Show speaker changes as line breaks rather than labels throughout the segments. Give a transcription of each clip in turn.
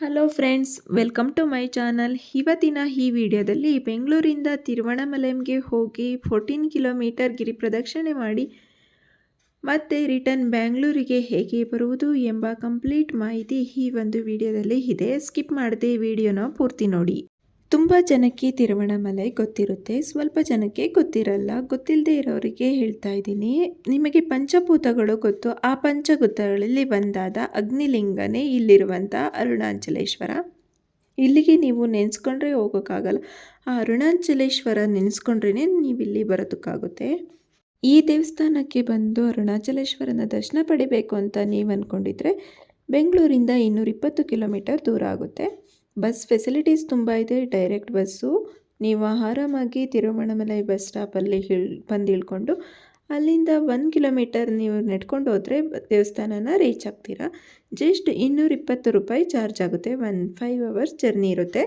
Hello friends, welcome to my channel. ಇವತ್ತಿನ ಈ ವಿಡಿಯೋದಲ್ಲಿ ಬೆಂಗಳೂರಿಂದ ತಿರುವಣ್ಣಾಮಲೈಗೆ ಹೋಗಿ 14 ಕಿಲೋಮೀಟರ್ ಗಿರಿ ಪ್ರದಕ್ಷಿಣೆ ಮಾಡಿ ಮತ್ತೆ ರಿಟರ್ನ್ ಬೆಂಗಳೂರಿಗೆ ಹೇಗೆ ಬರುವುದು ಎಂಬ ಕಂಪ್ಲೀಟ್ ಮಾಹಿತಿ ಈ ಒಂದು ವಿಡಿಯೋದಲ್ಲಿ ಇದೆ. ಸ್ಕಿಪ್ ಮಾಡದೆ ವಿಡಿಯೋನ ಪೂರ್ತಿ ನೋಡಿ. ತುಂಬ ಜನಕ್ಕೆ ತಿರುವಣ್ಣಾಮಲೈ ಗೊತ್ತಿರುತ್ತೆ, ಸ್ವಲ್ಪ ಜನಕ್ಕೆ ಗೊತ್ತಿರಲ್ಲ. ಗೊತ್ತಿಲ್ಲದೆ ಇರೋರಿಗೆ ಹೇಳ್ತಾ ಇದ್ದೀನಿ. ನಿಮಗೆ ಪಂಚಭೂತಗಳು ಗೊತ್ತು. ಆ ಪಂಚಭೂತಗಳಲ್ಲಿ ಒಂದಾದ ಅಗ್ನಿಲಿಂಗನೇ ಇಲ್ಲಿರುವಂಥ ಅರುಣಾಚಲೇಶ್ವರ. ಇಲ್ಲಿಗೆ ನೀವು ನೆನೆಸ್ಕೊಂಡ್ರೆ ಹೋಗೋಕ್ಕಾಗಲ್ಲ. ಆ ಅರುಣಾಚಲೇಶ್ವರ ನೆನೆಸ್ಕೊಂಡ್ರೇ ನೀವು ಇಲ್ಲಿ ಬರೋದಕ್ಕಾಗುತ್ತೆ. ಈ ದೇವಸ್ಥಾನಕ್ಕೆ ಬಂದು ಅರುಣಾಚಲೇಶ್ವರನ ದರ್ಶನ ಪಡಿಬೇಕು ಅಂತ ನೀವು ಅಂದ್ಕೊಂಡಿದ್ರೆ ಬೆಂಗಳೂರಿಂದ 220 ಕಿಲೋಮೀಟರ್ ದೂರ ಆಗುತ್ತೆ. ಬಸ್ ಫೆಸಿಲಿಟೀಸ್ ತುಂಬ ಇದೆ. Direct bus. ನೀವು ಆರಾಮಾಗಿ ತಿರುವಣ್ಣಾಮಲೈ ಬಸ್ ಸ್ಟಾಪಲ್ಲಿ ಬಂದು ಇಳ್ಕೊಂಡು ಅಲ್ಲಿಂದ 1 ಕಿಲೋಮೀಟರ್ ನೀವು ನಡ್ಕೊಂಡು ಹೋದರೆ ದೇವಸ್ಥಾನನ ರೀಚ್ ಆಗ್ತೀರಾ. ಜಸ್ಟ್ 220 ರೂಪಾಯಿ ಚಾರ್ಜ್ ಆಗುತ್ತೆ. 5 ಅವರ್ಸ್ ಜರ್ನಿ ಇರುತ್ತೆ.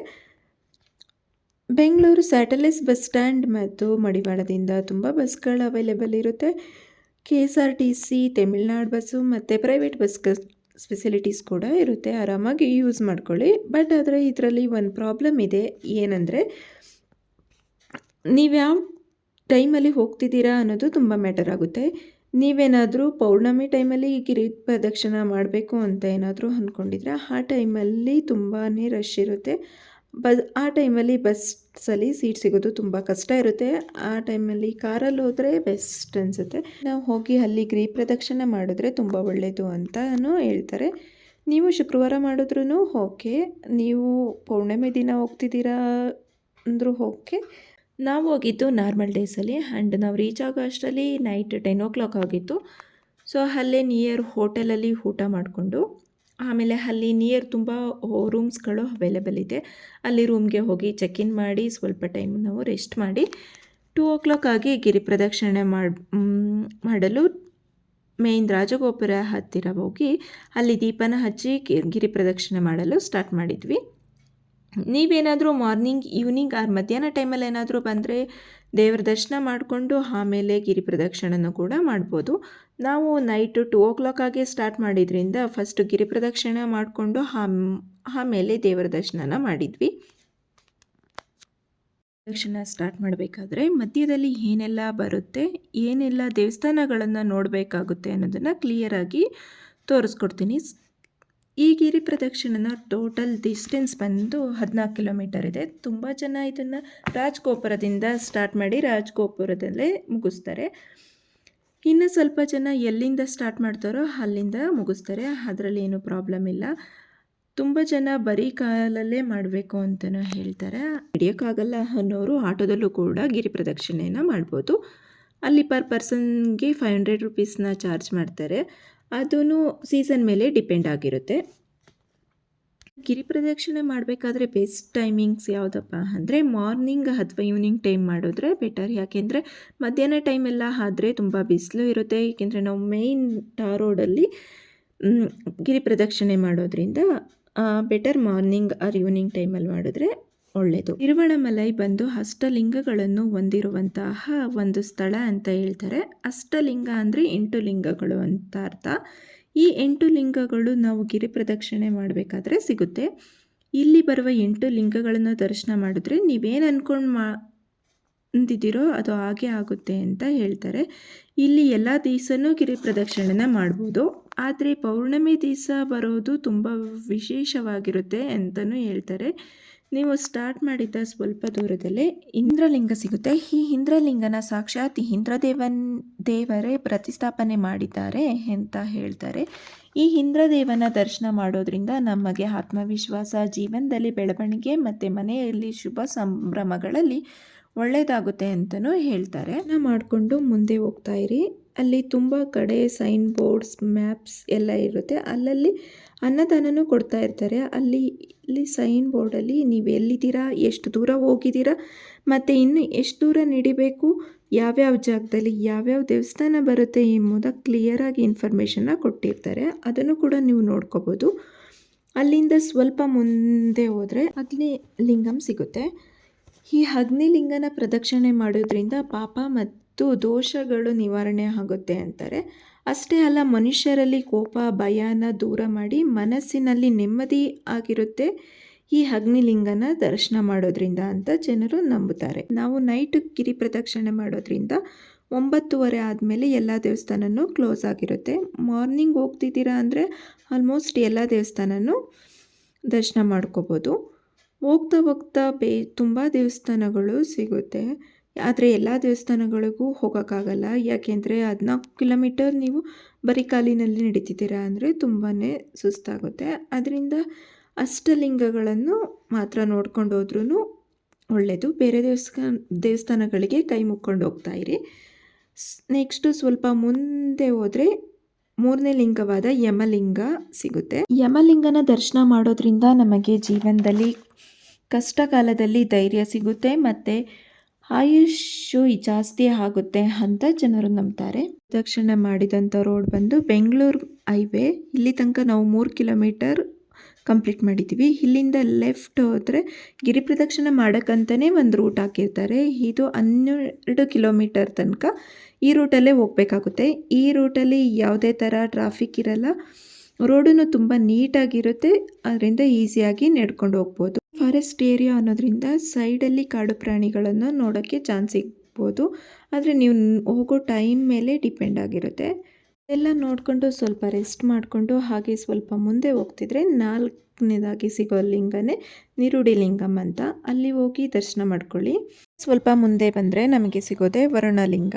ಬೆಂಗಳೂರು ಸ್ಯಾಟಲೈಸ್ ಬಸ್ ಸ್ಟ್ಯಾಂಡ್ ಮತ್ತು ಮಡಿವಾಳದಿಂದ ತುಂಬ ಬಸ್ಗಳು ಅವೈಲೇಬಲ್ ಇರುತ್ತೆ. KSRTC, ತಮಿಳ್ನಾಡು ಬಸ್ಸು ಮತ್ತು ಪ್ರೈವೇಟ್ ಬಸ್ ಫೆಸಿಲಿಟೀಸ್ ಕೂಡ ಇರುತ್ತೆ. ಆರಾಮಾಗಿ ಯೂಸ್ ಮಾಡ್ಕೊಳ್ಳಿ. ಬಟ್ ಆದರೆ ಇದರಲ್ಲಿ ಒಂದು ಪ್ರಾಬ್ಲಮ್ ಇದೆ. ಏನಂದರೆ ನೀವು ಯಾವ ಟೈಮಲ್ಲಿ ಹೋಗ್ತಿದ್ದೀರಾ ಅನ್ನೋದು ತುಂಬ ಮ್ಯಾಟರ್ ಆಗುತ್ತೆ. ನೀವೇನಾದರೂ ಪೌರ್ಣಮಿ ಟೈಮಲ್ಲಿ ಗಿರಿ ಪ್ರದಕ್ಷಿಣೆ ಮಾಡಬೇಕು ಅಂತ ಏನಾದರೂ ಅಂದ್ಕೊಂಡಿದ್ರೆ ಆ ಟೈಮಲ್ಲಿ ತುಂಬಾ ರಶ್ ಇರುತ್ತೆ. ಆ ಟೈಮಲ್ಲಿ ಬಸ್ಸಲ್ಲಿ ಸೀಟ್ ಸಿಗೋದು ತುಂಬ ಕಷ್ಟ ಇರುತ್ತೆ. ಆ ಟೈಮಲ್ಲಿ ಕಾರಲ್ಲಿ ಹೋದರೆ ಬೆಸ್ಟ್ ಅನಿಸುತ್ತೆ. ನಾವು ಹೋಗಿ ಅಲ್ಲಿ ಗಿರಿ ಪ್ರದಕ್ಷಿಣೆ ಮಾಡಿದ್ರೆ ತುಂಬ ಒಳ್ಳೆಯದು ಅಂತಲೂ ಹೇಳ್ತಾರೆ. ನೀವು ಶುಕ್ರವಾರ ಮಾಡಿದ್ರೂ ಓಕೆ, ನೀವು ಪೌರ್ಣಮಿ ದಿನ ಹೋಗ್ತಿದ್ದೀರಾ ಅಂದರೂ ಓಕೆ. ನಾವು ಹೋಗಿದ್ದು ನಾರ್ಮಲ್ ಡೇಸಲ್ಲಿ ಆ್ಯಂಡ್ ನಾವು ರೀಚ್ ಆಗೋ ಅಷ್ಟರಲ್ಲಿ ನೈಟ್ 10 o'clock ಆಗಿತ್ತು. ಸೊ ಅಲ್ಲೇ ನಿಯರ್ ಹೋಟೆಲಲ್ಲಿ ಊಟ ಮಾಡಿಕೊಂಡು ಆಮೇಲೆ ಅಲ್ಲಿ ನಿಯರ್ ತುಂಬ ರೂಮ್ಸ್ಗಳು ಅವೈಲೇಬಲ್ ಇದೆ. ಅಲ್ಲಿ ರೂಮ್ಗೆ ಹೋಗಿ ಚೆಕ್ ಇನ್ ಮಾಡಿ ಸ್ವಲ್ಪ ಟೈಮ್ ನಾವು ರೆಸ್ಟ್ ಮಾಡಿ 2 o'clock ಆಗಿ ಗಿರಿ ಪ್ರದಕ್ಷಿಣೆ ಮಾಡಲು ಮೇನ್ ರಾಜಗೋಪುರ ಹತ್ತಿರ ಹೋಗಿ ಅಲ್ಲಿ ದೀಪನ ಹಚ್ಚಿ ಗಿರಿ ಪ್ರದಕ್ಷಿಣೆ ಮಾಡಲು ಸ್ಟಾರ್ಟ್ ಮಾಡಿದ್ವಿ. ನೀವೇನಾದರೂ ಮಾರ್ನಿಂಗ್, ಈವ್ನಿಂಗ್ ಆರ್ ಮಧ್ಯಾಹ್ನ ಟೈಮಲ್ಲಿ ಏನಾದರೂ ಬಂದರೆ ದೇವರ ದರ್ಶನ ಮಾಡಿಕೊಂಡು ಆಮೇಲೆ ಗಿರಿ ಪ್ರದಕ್ಷಿಣೆನೂ ಕೂಡ ಮಾಡ್ಬೋದು. ನಾವು ನೈಟು 2 o'clock ಆಗಿ ಸ್ಟಾರ್ಟ್ ಮಾಡಿದ್ರಿಂದ ಫಸ್ಟ್ ಗಿರಿ ಪ್ರದಕ್ಷಿಣೆ ಮಾಡಿಕೊಂಡು ಆಮೇಲೆ ದೇವರ ದರ್ಶನ ಮಾಡಿದ್ವಿ. ಪ್ರದಕ್ಷಿಣೆ ಸ್ಟಾರ್ಟ್ ಮಾಡಬೇಕಾದ್ರೆ ಮಧ್ಯದಲ್ಲಿ ಏನೆಲ್ಲ ಬರುತ್ತೆ, ಏನೆಲ್ಲ ದೇವಸ್ಥಾನಗಳನ್ನು ನೋಡಬೇಕಾಗುತ್ತೆ ಅನ್ನೋದನ್ನು ಕ್ಲಿಯರಾಗಿ ತೋರಿಸ್ಕೊಡ್ತೀನಿ. ಈ ಗಿರಿ ಪ್ರದಕ್ಷಿಣೆನ ಟೋಟಲ್ ಡಿಸ್ಟೆನ್ಸ್ ಬಂದು 14 ಕಿಲೋಮೀಟರ್ ಇದೆ. ತುಂಬ ಜನ ಇದನ್ನು ರಾಜಗೋಪುರದಿಂದ ಸ್ಟಾರ್ಟ್ ಮಾಡಿ ರಾಜಗೋಪುರದಲ್ಲೇ ಮುಗಿಸ್ತಾರೆ. ಇನ್ನು ಸ್ವಲ್ಪ ಜನ ಎಲ್ಲಿಂದ ಸ್ಟಾರ್ಟ್ ಮಾಡ್ತಾರೋ ಅಲ್ಲಿಂದ ಮುಗಿಸ್ತಾರೆ. ಅದರಲ್ಲಿ ಏನೂ ಪ್ರಾಬ್ಲಮ್ ಇಲ್ಲ. ತುಂಬ ಜನ ಬರೀ ಕಾಲಲ್ಲೇ ಮಾಡಬೇಕು ಅಂತಲೂ ಹೇಳ್ತಾರೆ. ಹಿಡಿಯೋಕ್ಕಾಗಲ್ಲ ಅನ್ನೋರು ಆಟೋದಲ್ಲೂ ಕೂಡ ಗಿರಿ ಪ್ರದಕ್ಷಿಣೆಯನ್ನು ಮಾಡ್ಬೋದು. ಅಲ್ಲಿ ಪರ್ ಪರ್ಸನ್ಗೆ 500 ರೂಪೀಸ್ನ ಚಾರ್ಜ್ ಮಾಡ್ತಾರೆ. ಅದೂ ಸೀಸನ್ ಮೇಲೆ ಡಿಪೆಂಡ್ ಆಗಿರುತ್ತೆ. ಗಿರಿ ಪ್ರದಕ್ಷಿಣೆ ಮಾಡಬೇಕಾದ್ರೆ ಬೆಸ್ಟ್ ಟೈಮಿಂಗ್ಸ್ ಯಾವುದಪ್ಪ ಅಂದರೆ ಮಾರ್ನಿಂಗ್ ಅಥವಾ ಈವ್ನಿಂಗ್ ಟೈಮ್ ಮಾಡಿದ್ರೆ ಬೆಟರ್. ಯಾಕೆಂದರೆ ಮಧ್ಯಾಹ್ನ ಟೈಮೆಲ್ಲ ಆದರೆ ತುಂಬ ಬಿಸಿಲು ಇರುತ್ತೆ. ಏಕೆಂದರೆ ನಾವು ಮೇಯ್ನ್ ರೋಡಲ್ಲಿ ಗಿರಿ ಪ್ರದಕ್ಷಿಣೆ ಮಾಡೋದ್ರಿಂದ ಬೆಟರ್ ಮಾರ್ನಿಂಗ್ ಆರ್ ಈವ್ನಿಂಗ್ ಟೈಮಲ್ಲಿ ಮಾಡಿದ್ರೆ ಒಳ್ಳೆಯದು. ತಿರುವಣ್ಣಾಮಲೈ ಬಂದು ಅಷ್ಟಲಿಂಗಗಳನ್ನು ಹೊಂದಿರುವಂತಹ ಒಂದು ಸ್ಥಳ ಅಂತ ಹೇಳ್ತಾರೆ. ಅಷ್ಟಲಿಂಗ ಅಂದರೆ 8 ಲಿಂಗಗಳು ಅಂತ ಅರ್ಥ. ಈ 8 ಲಿಂಗಗಳು ನಾವು ಗಿರಿ ಪ್ರದಕ್ಷಿಣೆ ಮಾಡಬೇಕಾದ್ರೆ ಸಿಗುತ್ತೆ. ಇಲ್ಲಿ ಬರುವ 8 ಲಿಂಗಗಳನ್ನು ದರ್ಶನ ಮಾಡಿದ್ರೆ ನೀವೇನು ಅಂದ್ಕೊಂಡಿದ್ದೀರೋ ಅದು ಹಾಗೆ ಆಗುತ್ತೆ ಅಂತ ಹೇಳ್ತಾರೆ. ಇಲ್ಲಿ ಎಲ್ಲ ದಿವಸನೂ ಗಿರಿ ಪ್ರದಕ್ಷಿಣೆನ ಮಾಡ್ಬೋದು. ಆದರೆ ಪೌರ್ಣಮಿ ದಿವಸ ಬರೋದು ತುಂಬ ವಿಶೇಷವಾಗಿರುತ್ತೆ ಅಂತಲೂ ಹೇಳ್ತಾರೆ. ನೀವು ಸ್ಟಾರ್ಟ್ ಮಾಡಿದ್ದ ಸ್ವಲ್ಪ ದೂರದಲ್ಲೇ ಇಂದ್ರಲಿಂಗ ಸಿಗುತ್ತೆ. ಈ ಇಂದ್ರಲಿಂಗನ ಸಾಕ್ಷಾತ್ ದೇವರೇ ಪ್ರತಿಷ್ಠಾಪನೆ ಮಾಡಿದ್ದಾರೆ ಅಂತ ಹೇಳ್ತಾರೆ. ಈ ಇಂದ್ರದೇವನ ದರ್ಶನ ಮಾಡೋದ್ರಿಂದ ನಮಗೆ ಆತ್ಮವಿಶ್ವಾಸ, ಜೀವನದಲ್ಲಿ ಬೆಳವಣಿಗೆ ಮತ್ತು ಮನೆಯಲ್ಲಿ ಶುಭ ಸಂಭ್ರಮಗಳಲ್ಲಿ ಒಳ್ಳೆಯದಾಗುತ್ತೆ ಅಂತಲೂ ಹೇಳ್ತಾರೆ. ಮಾಡಿಕೊಂಡು ಮುಂದೆ ಹೋಗ್ತಾ ಇರಿ. ಅಲ್ಲಿ ತುಂಬ ಕಡೆ ಸೈನ್ ಬೋರ್ಡ್ಸ್, ಮ್ಯಾಪ್ಸ್ ಎಲ್ಲ ಇರುತ್ತೆ. ಅಲ್ಲಲ್ಲಿ ಅನ್ನದಾನನೂ ಕೊಡ್ತಾ ಇರ್ತಾರೆ. ಅಲ್ಲಿ ಸೈನ್ ಬೋರ್ಡಲ್ಲಿ ನೀವು ಎಲ್ಲಿದ್ದೀರಾ, ಎಷ್ಟು ದೂರ ಹೋಗಿದ್ದೀರಾ ಮತ್ತು ಇನ್ನು ಎಷ್ಟು ದೂರ ನಡಿಬೇಕು, ಯಾವ್ಯಾವ ಜಾಗದಲ್ಲಿ ಯಾವ್ಯಾವ ದೇವಸ್ಥಾನ ಬರುತ್ತೆ ಎಂಬುದಕ್ಕೆ ಕ್ಲಿಯರಾಗಿ ಇನ್ಫಾರ್ಮೇಷನ್ನ ಕೊಟ್ಟಿರ್ತಾರೆ. ಅದನ್ನು ಕೂಡ ನೀವು ನೋಡ್ಕೋಬೋದು. ಅಲ್ಲಿಂದ ಸ್ವಲ್ಪ ಮುಂದೆ ಹೋದರೆ ಅಗ್ನಿಲಿಂಗಂ ಸಿಗುತ್ತೆ. ಈ ಅಗ್ನಿಲಿಂಗನ ಪ್ರದಕ್ಷಿಣೆ ಮಾಡೋದ್ರಿಂದ ಪಾಪ ಮತ್ತು ದೋಷಗಳು ನಿವಾರಣೆ ಆಗುತ್ತೆ ಅಂತಾರೆ. ಅಷ್ಟೇ ಅಲ್ಲ, ಮನುಷ್ಯರಲ್ಲಿ ಕೋಪ ಭಯನ ದೂರ ಮಾಡಿ ಮನಸ್ಸಿನಲ್ಲಿ ನೆಮ್ಮದಿ ಆಗಿರುತ್ತೆ ಈ ಅಗ್ನಿಲಿಂಗನ ದರ್ಶನ ಮಾಡೋದ್ರಿಂದ ಅಂತ ಜನರು ನಂಬುತ್ತಾರೆ. ನಾವು ನೈಟ್ ಗಿರಿ ಪ್ರದಕ್ಷಿಣೆ ಮಾಡೋದ್ರಿಂದ 9:30 ಆದಮೇಲೆ ಎಲ್ಲ ದೇವಸ್ಥಾನನೂ ಕ್ಲೋಸ್ ಆಗಿರುತ್ತೆ. ಮಾರ್ನಿಂಗ್ ಹೋಗ್ತಿದ್ದೀರಾ ಅಂದರೆ ಆಲ್ಮೋಸ್ಟ್ ಎಲ್ಲ ದೇವಸ್ಥಾನನೂ ದರ್ಶನ ಮಾಡ್ಕೋಬೋದು. ಹೋಗ್ತಾ ಹೋಗ್ತಾ ತುಂಬ ದೇವಸ್ಥಾನಗಳು ಸಿಗುತ್ತೆ. ಆದರೆ ಎಲ್ಲ ದೇವಸ್ಥಾನಗಳಿಗೂ ಹೋಗೋಕ್ಕಾಗಲ್ಲ. ಯಾಕೆಂದರೆ 14 ಕಿಲೋಮೀಟರ್ ನೀವು ಬರೀ ಕಾಲಿನಲ್ಲಿ ನಡೀತಿದ್ದೀರಾ ಅಂದರೆ ತುಂಬಾ ಸುಸ್ತಾಗುತ್ತೆ. ಅದರಿಂದ ಅಷ್ಟಲಿಂಗಗಳನ್ನು ಮಾತ್ರ ನೋಡ್ಕೊಂಡು ಹೋದ್ರೂ ಒಳ್ಳೆಯದು. ಬೇರೆ ದೇವಸ್ಥಾನಗಳಿಗೆ ಕೈ ಮುಕ್ಕೊಂಡು ಹೋಗ್ತಾಯಿರಿ. ನೆಕ್ಸ್ಟು ಸ್ವಲ್ಪ ಮುಂದೆ ಹೋದರೆ 3ನೇ ಲಿಂಗವಾದ ಯಮಲಿಂಗ ಸಿಗುತ್ತೆ. ಯಮಲಿಂಗನ ದರ್ಶನ ಮಾಡೋದ್ರಿಂದ ನಮಗೆ ಜೀವನದಲ್ಲಿ ಕಷ್ಟ ಕಾಲದಲ್ಲಿ ಧೈರ್ಯ ಸಿಗುತ್ತೆ ಮತ್ತು ಆಯುಷು ಜಾಸ್ತಿ ಆಗುತ್ತೆ ಅಂತ ಜನರು ನಂಬ್ತಾರೆ. ಪ್ರದಕ್ಷಿಣೆ ಮಾಡಿದಂಥ ರೋಡ್ ಬಂದು ಬೆಂಗಳೂರು ಹೈವೇ. ಇಲ್ಲಿ ತನಕ ನಾವು 3 ಕಿಲೋಮೀಟರ್ ಕಂಪ್ಲೀಟ್ ಮಾಡಿದ್ದೀವಿ. ಇಲ್ಲಿಂದ ಲೆಫ್ಟ್ ಹೋದರೆ ಗಿರಿ ಪ್ರದಕ್ಷಿಣೆ ಮಾಡೋಕ್ಕಂತಲೇ ಒಂದು ರೂಟ್ ಹಾಕಿರ್ತಾರೆ. ಇದು 12 ಕಿಲೋಮೀಟರ್ ತನಕ ಈ ರೂಟಲ್ಲೇ ಹೋಗಬೇಕಾಗುತ್ತೆ. ಈ ರೂಟಲ್ಲಿ ಯಾವುದೇ ಥರ ಟ್ರಾಫಿಕ್ ಇರಲ್ಲ. ರೋಡೂ ತುಂಬ ನೀಟಾಗಿರುತ್ತೆ. ಅದರಿಂದ ಈಸಿಯಾಗಿ ನಡ್ಕೊಂಡು ಹೋಗ್ಬೋದು. ಫಾರೆಸ್ಟ್ ಏರಿಯಾ ಅನ್ನೋದ್ರಿಂದ ಸೈಡಲ್ಲಿ ಕಾಡು ಪ್ರಾಣಿಗಳನ್ನು ನೋಡೋಕ್ಕೆ ಚಾನ್ಸ್ ಸಿಗ್ಬೋದು. ಆದರೆ ನೀವು ಹೋಗೋ ಟೈಮ್ ಮೇಲೆ ಡಿಪೆಂಡ್ ಆಗಿರುತ್ತೆ. ಎಲ್ಲ ನೋಡಿಕೊಂಡು ಸ್ವಲ್ಪ ರೆಸ್ಟ್ ಮಾಡಿಕೊಂಡು ಹಾಗೆ ಸ್ವಲ್ಪ ಮುಂದೆ ಹೋಗ್ತಿದ್ರೆ 4ನೇದಾಗಿ ಸಿಗೋ ಲಿಂಗನೇ ನಿರುಡಿ ಲಿಂಗಂ ಅಂತ. ಅಲ್ಲಿ ಹೋಗಿ ದರ್ಶನ ಮಾಡ್ಕೊಳ್ಳಿ. ಸ್ವಲ್ಪ ಮುಂದೆ ಬಂದರೆ ನಮಗೆ ಸಿಗೋದೇ ವರುಣಲಿಂಗ.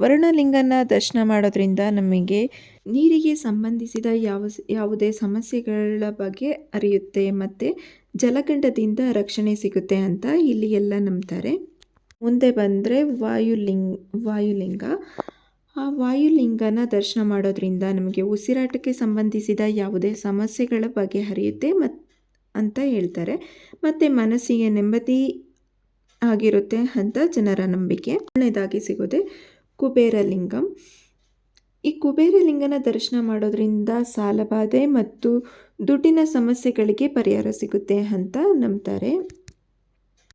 ವರುಣಲಿಂಗನ ದರ್ಶನ ಮಾಡೋದ್ರಿಂದ ನಮಗೆ ನೀರಿಗೆ ಸಂಬಂಧಿಸಿದ ಯಾವುದೇ ಸಮಸ್ಯೆಗಳ ಬಗ್ಗೆ ಅರಿಯುತ್ತೆ ಮತ್ತು ಜಲಗಂಡದಿಂದ ರಕ್ಷಣೆ ಸಿಗುತ್ತೆ ಅಂತ ಇಲ್ಲಿ ಎಲ್ಲ ನಂಬ್ತಾರೆ. ಮುಂದೆ ಬಂದರೆ ವಾಯುಲಿಂಗ. ಆ ವಾಯುಲಿಂಗನ ದರ್ಶನ ಮಾಡೋದ್ರಿಂದ ನಮಗೆ ಉಸಿರಾಟಕ್ಕೆ ಸಂಬಂಧಿಸಿದ ಯಾವುದೇ ಸಮಸ್ಯೆಗಳ ಬಗೆಹರಿಯುತ್ತೆ ಅಂತ ಹೇಳ್ತಾರೆ. ಮತ್ತು ಮನಸ್ಸಿಗೆ ನೆಮ್ಮದಿ ಆಗಿರುತ್ತೆ ಅಂತ ಜನರ ನಂಬಿಕೆ. ಮೊದಲನೇದಾಗಿ ಸಿಗೋದೆ ಕುಬೇರಲಿಂಗಂ. ಈ ಕುಬೇರಲಿಂಗನ ದರ್ಶನ ಮಾಡೋದ್ರಿಂದ ಸಾಲಬಾಧೆ ಮತ್ತು ದುಡ್ಡಿನ ಸಮಸ್ಯೆಗಳಿಗೆ ಪರಿಹಾರ ಸಿಗುತ್ತೆ ಅಂತ ನಂಬ್ತಾರೆ.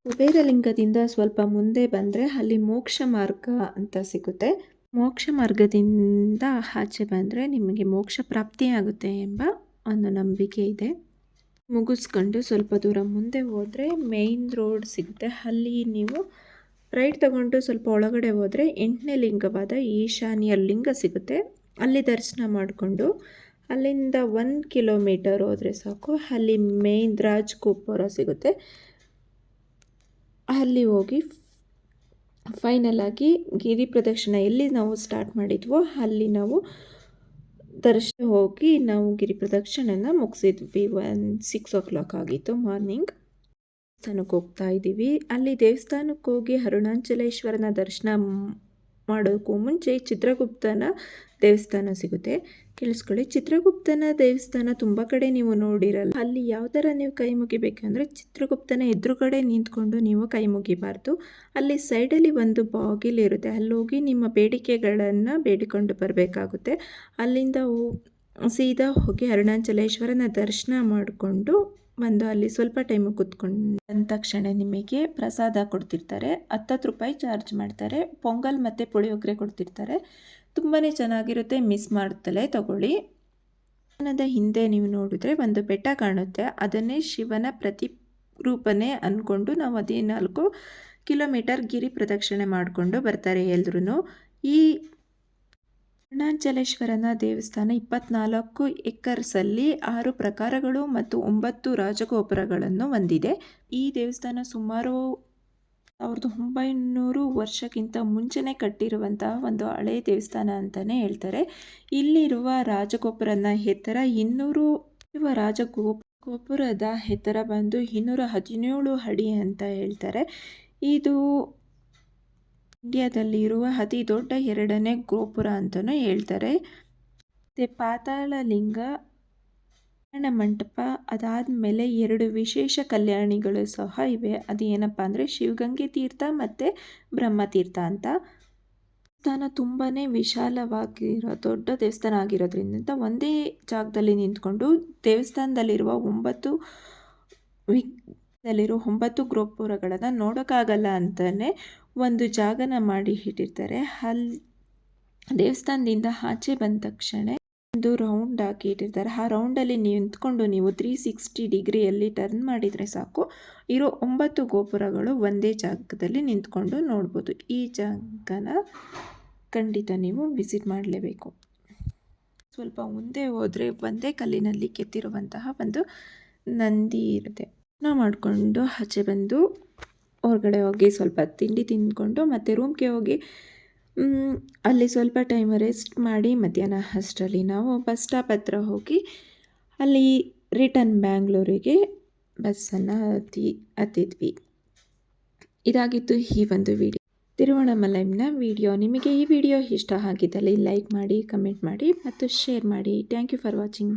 ಕುಬೇರಲಿಂಗದಿಂದ ಸ್ವಲ್ಪ ಮುಂದೆ ಬಂದರೆ ಅಲ್ಲಿ ಮೋಕ್ಷ ಮಾರ್ಗ ಅಂತ ಸಿಗುತ್ತೆ. ಮೋಕ್ಷ ಮಾರ್ಗದಿಂದ ಆಚೆ ಬಂದರೆ ನಿಮಗೆ ಮೋಕ್ಷ ಪ್ರಾಪ್ತಿಯಾಗುತ್ತೆ ಎಂಬ ಒಂದು ನಂಬಿಕೆ ಇದೆ. ಮುಗಿಸ್ಕೊಂಡು ಸ್ವಲ್ಪ ದೂರ ಮುಂದೆ ಹೋದರೆ ಮೇಯ್ನ್ ರೋಡ್ ಸಿಗುತ್ತೆ. ಅಲ್ಲಿ ನೀವು ರೈಟ್ ತಗೊಂಡು ಸ್ವಲ್ಪ ಒಳಗಡೆ ಹೋದರೆ 8ನೇ ಲಿಂಗವಾದ ಈಶಾನ್ಯ ಲಿಂಗ ಸಿಗುತ್ತೆ. ಅಲ್ಲಿ ದರ್ಶನ ಮಾಡಿಕೊಂಡು ಅಲ್ಲಿಂದ 1 ಕಿಲೋಮೀಟರ್ ಹೋದರೆ ಸಾಕು, ಅಲ್ಲಿ ಮೇಯ್ನ್ ರಾಜಗೋಪುರ ಸಿಗುತ್ತೆ. ಅಲ್ಲಿ ಹೋಗಿ ಫೈನಲ್ ಆಗಿ ಗಿರಿ ಪ್ರದಕ್ಷಿಣೆ ಎಲ್ಲಿ ನಾವು ಸ್ಟಾರ್ಟ್ ಮಾಡಿದ್ವೋ ಅಲ್ಲಿ ನಾವು ದರ್ಶನ ಹೋಗಿ ನಾವು ಗಿರಿ ಪ್ರದಕ್ಷಿಣೆನ ಮುಗಿಸಿದ್ವಿ. 6 ಆಗಿತ್ತು ಮಾರ್ನಿಂಗ್. ದೇವಸ್ಥಾನಕ್ಕೆ ಹೋಗ್ತಾ ಇದ್ದೀವಿ. ಅಲ್ಲಿ ದೇವಸ್ಥಾನಕ್ಕೆ ಹೋಗಿ ಅರುಣಾಚಲೇಶ್ವರನ ದರ್ಶನ ಮಾಡೋಕ್ಕೂ ಮುಂಚೆ ಚಿತ್ರಗುಪ್ತನ ದೇವಸ್ಥಾನ ಸಿಗುತ್ತೆ. ಕೇಳಿಸ್ಕೊಳ್ಳಿ, ಚಿತ್ರಗುಪ್ತನ ದೇವಸ್ಥಾನ ತುಂಬ ಕಡೆ ನೀವು ನೋಡಿರಲ್ಲ. ಅಲ್ಲಿ ಯಾವ ಥರ ನೀವು ಕೈ ಮುಗಿಬೇಕಂದ್ರೆ ಚಿತ್ರಗುಪ್ತನ ಎದುರುಗಡೆ ನಿಂತ್ಕೊಂಡು ನೀವು ಕೈ ಮುಗಿಬಾರ್ದು. ಅಲ್ಲಿ ಸೈಡಲ್ಲಿ ಒಂದು ಬಾಗಿಲು ಇರುತ್ತೆ. ಅಲ್ಲಿ ಹೋಗಿ ನಿಮ್ಮ ಬೇಡಿಕೆಗಳನ್ನು ಬೇಡಿಕೊಂಡು ಬರಬೇಕಾಗುತ್ತೆ. ಅಲ್ಲಿಂದ ಸೀದಾ ಹೋಗಿ ಅರುಣಾಚಲೇಶ್ವರನ ದರ್ಶನ ಮಾಡಿಕೊಂಡು ಬಂದು ಅಲ್ಲಿ ಸ್ವಲ್ಪ ಟೈಮು ಕೂತ್ಕೊಂಡು ಬಂದ ತಕ್ಷಣ ನಿಮಗೆ ಪ್ರಸಾದ ಕೊಡ್ತಿರ್ತಾರೆ. 10 ರೂಪಾಯಿ ಚಾರ್ಜ್ ಮಾಡ್ತಾರೆ. ಪೊಂಗಲ್ ಮತ್ತು ಪುಳಿಯೋಗರೆ ಕೊಡ್ತಿರ್ತಾರೆ. ತುಂಬಾ ಚೆನ್ನಾಗಿರುತ್ತೆ. ಮಿಸ್ ಮಾಡ್ತಲೇ ತಗೊಳ್ಳಿ. ದೇವಸ್ಥಾನದ ಹಿಂದೆ ನೀವು ನೋಡಿದ್ರೆ ಒಂದು ಬೆಟ್ಟ ಕಾಣುತ್ತೆ. ಅದನ್ನೇ ಶಿವನ ಪ್ರತಿರೂಪನೇ ಅಂದ್ಕೊಂಡು ನಾವು 14 ಕಿಲೋಮೀಟರ್ ಗಿರಿ ಪ್ರದಕ್ಷಿಣೆ ಮಾಡಿಕೊಂಡು ಬರ್ತಾರೆ ಎಲ್ರೂ. ಈ ಅರುಣಾಚಲೇಶ್ವರನ ದೇವಸ್ಥಾನ 24 ಎಕರ್ಸಲ್ಲಿ 6 ಪ್ರಕಾರಗಳು ಮತ್ತು 9 ರಾಜಗೋಪುರಗಳನ್ನು ಹೊಂದಿದೆ. ಈ ದೇವಸ್ಥಾನ ಸುಮಾರು 1900 ವರ್ಷಕ್ಕಿಂತ ಮುಂಚೆನೇ ಕಟ್ಟಿರುವಂತಹ ಒಂದು ಹಳೆ ದೇವಸ್ಥಾನ ಅಂತಲೇ ಹೇಳ್ತಾರೆ. ಇಲ್ಲಿರುವ ರಾಜಗೋಪುರನ ಎತ್ತರ 200 ಇರುವ ರಾಜಗೋಪುರದ ಎತ್ತರ ಬಂದು 217 ಅಡಿ ಅಂತ ಹೇಳ್ತಾರೆ. ಇದು ಇಂಡಿಯಾದಲ್ಲಿ ಇರುವ ಅತಿ ದೊಡ್ಡ 2ನೇ ಗೋಪುರ ಅಂತಲೂ ಹೇಳ್ತಾರೆ. ಮತ್ತು ಪಾತಾಳ ಲಿಂಗ, ಕಲ್ಯಾಣ ಮಂಟಪ, ಅದಾದಮೇಲೆ 2 ವಿಶೇಷ ಕಲ್ಯಾಣಿಗಳು ಸಹ ಇವೆ. ಅದು ಏನಪ್ಪ ಅಂದರೆ ಶಿವಗಂಗೆ ತೀರ್ಥ ಮತ್ತು ಬ್ರಹ್ಮತೀರ್ಥ ಅಂತ. ದೇವಸ್ಥಾನ ತುಂಬಾ ವಿಶಾಲವಾಗಿರೋ ದೊಡ್ಡ ದೇವಸ್ಥಾನ ಆಗಿರೋದ್ರಿಂದ ಒಂದೇ ಜಾಗದಲ್ಲಿ ನಿಂತ್ಕೊಂಡು ದೇವಸ್ಥಾನದಲ್ಲಿರುವ 9 ಗೋಪುರಗಳನ್ನು ನೋಡೋಕ್ಕಾಗಲ್ಲ ಅಂತಲೇ ಒಂದು ಜಾಗನ ಮಾಡಿ ಇಟ್ಟಿರ್ತಾರೆ. ದೇವಸ್ಥಾನದಿಂದ ಆಚೆ ಬಂದ ತಕ್ಷಣ ಒಂದು ರೌಂಡ್ ಹಾಕಿ ಇಟ್ಟಿರ್ತಾರೆ. ಆ ರೌಂಡಲ್ಲಿ ನಿಂತ್ಕೊಂಡು ನೀವು 360 ಡಿಗ್ರಿಯಲ್ಲಿ ಟರ್ನ್ ಮಾಡಿದರೆ ಸಾಕು, ಇರೋ 9 ಗೋಪುರಗಳು ಒಂದೇ ಜಾಗದಲ್ಲಿ ನಿಂತ್ಕೊಂಡು ನೋಡ್ಬೋದು. ಈ ಜಾಗನ ಖಂಡಿತ ನೀವು ವಿಸಿಟ್ ಮಾಡಲೇಬೇಕು. ಸ್ವಲ್ಪ ಮುಂದೆ ಹೋದರೆ ಒಂದೇ ಕಲ್ಲಿನಲ್ಲಿ ಕೆತ್ತಿರುವಂತಹ ಒಂದು ನಂದಿ ಇರುತ್ತೆ. ನಾವು ಮಾಡಿಕೊಂಡು ಆಚೆ ಬಂದು ಹೊರಗಡೆ ಹೋಗಿ ಸ್ವಲ್ಪ ತಿಂಡಿ ತಿಂದ್ಕೊಂಡು ಮತ್ತೆ ರೂಮ್ಗೆ ಹೋಗಿ ಅಲ್ಲಿ ಸ್ವಲ್ಪ ಟೈಮ್ ರೆಸ್ಟ್ ಮಾಡಿ ಮಧ್ಯಾಹ್ನ ಅಷ್ಟರಲ್ಲಿ ನಾವು ಬಸ್ ಸ್ಟಾಪ್ ಹತ್ರ ಹೋಗಿ ಅಲ್ಲಿ ರಿಟರ್ನ್ ಬ್ಯಾಂಗ್ಳೂರಿಗೆ ಬಸ್ಸನ್ನು ಹತ್ತಿದ್ವಿ. ಇದಾಗಿತ್ತು ಈ ಒಂದು ವಿಡಿಯೋ, ತಿರುವಣ್ಣಾಮಲೈನ ವಿಡಿಯೋ. ನಿಮಗೆ ಈ ವಿಡಿಯೋ ಇಷ್ಟ ಆಗಿದ್ದಲ್ಲಿ ಲೈಕ್ ಮಾಡಿ, ಕಮೆಂಟ್ ಮಾಡಿ ಮತ್ತು ಶೇರ್ ಮಾಡಿ. Thank you for watching.